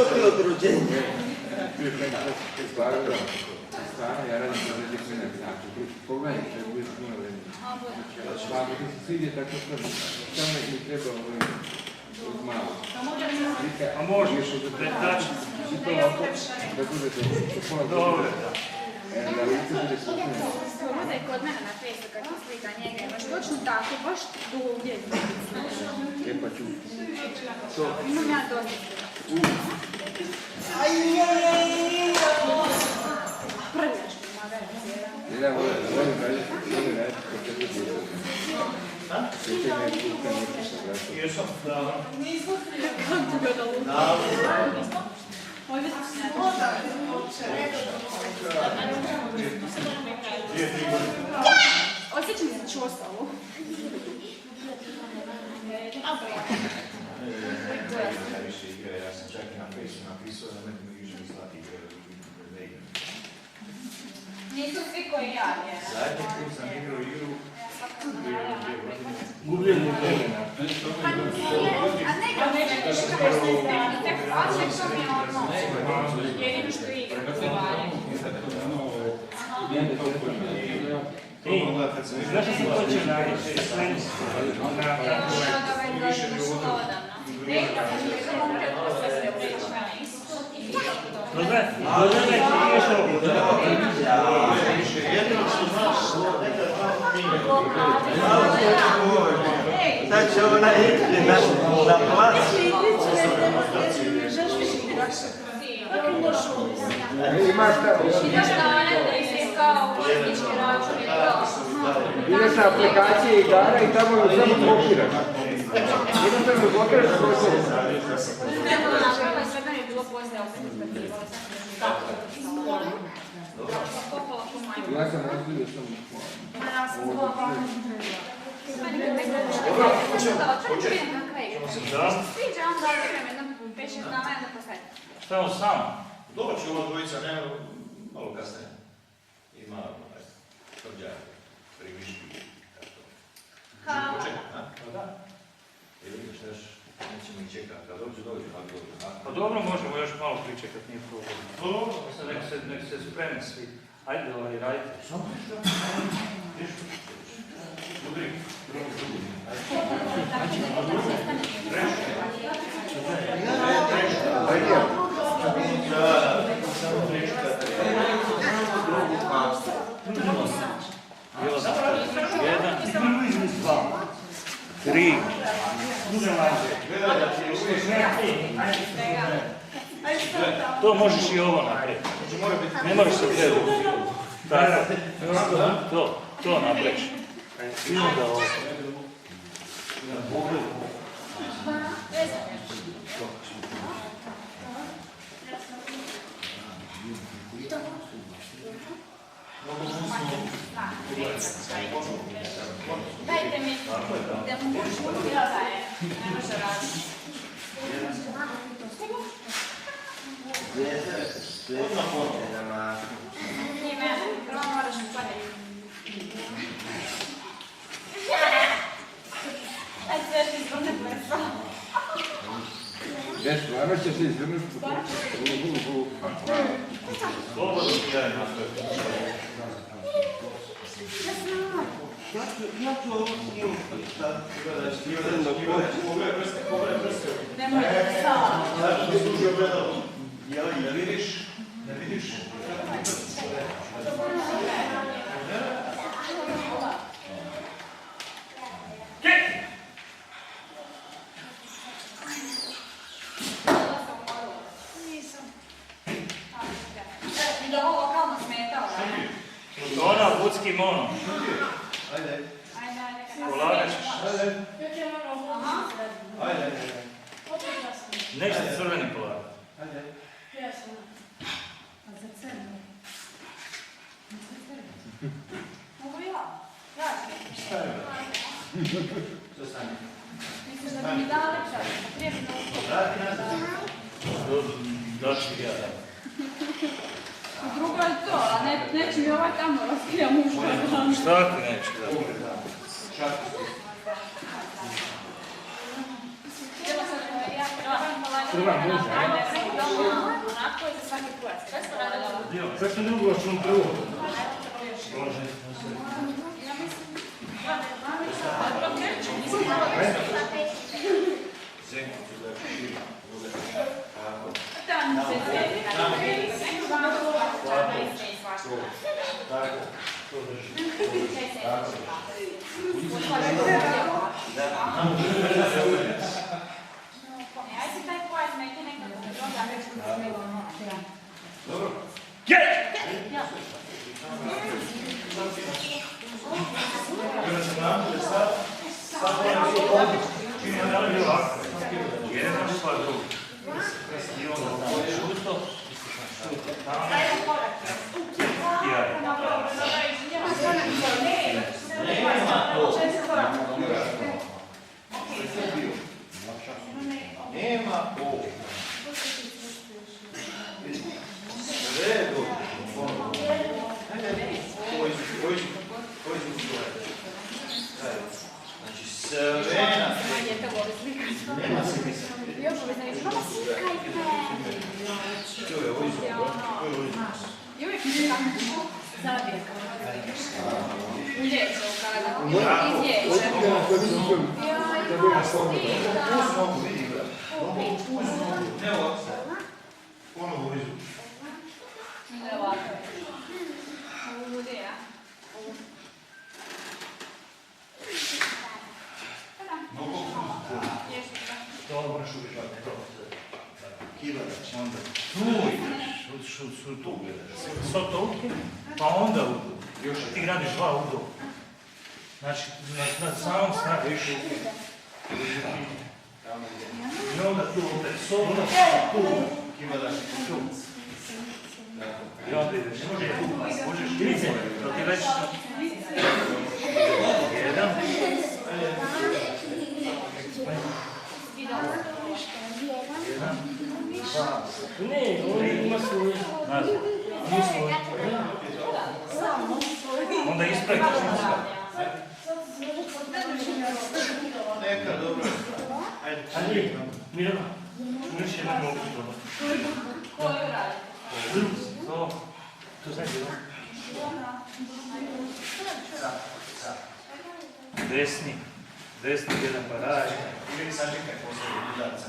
ti od rođenja. Stvarno, ja radim za neđe mene, znači, pogledajte, budeš puno vremena. Pa, mi se sviđa tako što samo mi treba od malo. A možeš pretači to ovako. Da bude to pola Dobro, da. Da lice bude slučajno. Pogledaj kod mene na Facebooku kako slika njega, imaš točno tako, baš duvdje. E pa ću. Imam ja dosta. Prljački magazinira. Ja volim raditi kod tebe djece. Sjećaj me kuka neki što vraća. Jesam, da. Kako ti ga da luka? Ovdje su se osjećam se čostavu. Najviše igre, ja sam čak i na Facebooku napisao da meni više slati igre da igram. Nisu svi koji ja, je. Zadnji put sam igrao igru, Gubljenje vremena. Pa nije, a ne ga neće ništa posljednji, tek plaćak što mi je ono, jedino što igra. Znaš što sam počeo najviše? Sleniš na tako Više mi uvodno. Dodane ti ideš ovo. jedino što znaš, nekad Sad će ona ići na plac. Imaš tamo. Ideš na one da isi kao korisnički račun i kao. Ideš na aplikacije igara i tamo ju samo blokiraš. Jednostavno blokiraš prostor. Nema napravila i sve meni je bilo poslije opet izbacivalo sam. Tako. Popala po majmu. Ja sam razlio sam. Ja sam bila meni kad neko čekala, čak vidim kakve igre. Sviđa onda igram jednom 5-6 dana i onda posle. Šta je on sam? doći ova dvojica, ne, malo kasnije. Ima tvrđa, priviški, tako. Počekaj, a? Pa da. Jer vidiš, još nećemo ih čekati, kad dođu, ali dođu. Pa dobro, možemo još malo pričekat, nije problem. Nek se spremi svi. Ajde, radite. Samo nešto. Udri. Tri. To možeš i ovo napraviti. Ne moraš se gledati. To napraviš. I onda ovo. Dajte mi da mu mušku da je, ne može raditi. Nije mene, prvo moraš upadati. Ajde sve što izvrne prsa. Ne, stvarno će se izvrnuti. Slobodno ti daje nastaviti. Ja ću ovo snimati, šta pogledaj prste. Ne može da stava. Zašto ti služi ogledalo? Ne vidiš? Ne vidiš? I da ovo lokalno smetao. Ona, budski mono. Ajde. Ajde, ajde. Polagat ćeš. Aha. Ajde. Neće ti crveni polagat. Ajde. Mogu ja? Ja ću. Što stane? Misliš da bi mi dala lepša? Prijeći na usko. Vrati nazad. Doći ja. Drugo je to, a neće mi ovaj tamo razkrija muška. Šta ti neće da? Crva muža, Koji za svaki pojas? Sve smo radili. Dio, sad ću drugo, ću prvo. Može. Nema ovo. Redu. Znači, Svena. Nema smisla. To je ovo izgleda. I uvijek mi tako zabije. Ulijeće u kada. Izlijeće. Evo, ponovo izu. Ne ovako. Ovo bude, ja? To moraš uvišati, to. Kidanac, onda. Tu ideš, što tu gledaš. Sotovke, pa onda udu. Još ti gradiš dva udu. Znači, na samom snagu više udu. I onda tu opet sovno, tu. Tu. I onda ideš. Možeš krize, to ti već... Jedan. Jedan. Ne, on ima svoj naziv. Nije svoj. Onda ispraviš. Neka, dobro. Ajde. A nije, Mirana, još jedno mogu to. Koju radi? To znači da? Desni, jedan paraj. Ili sad čekaj, posljednji udarca.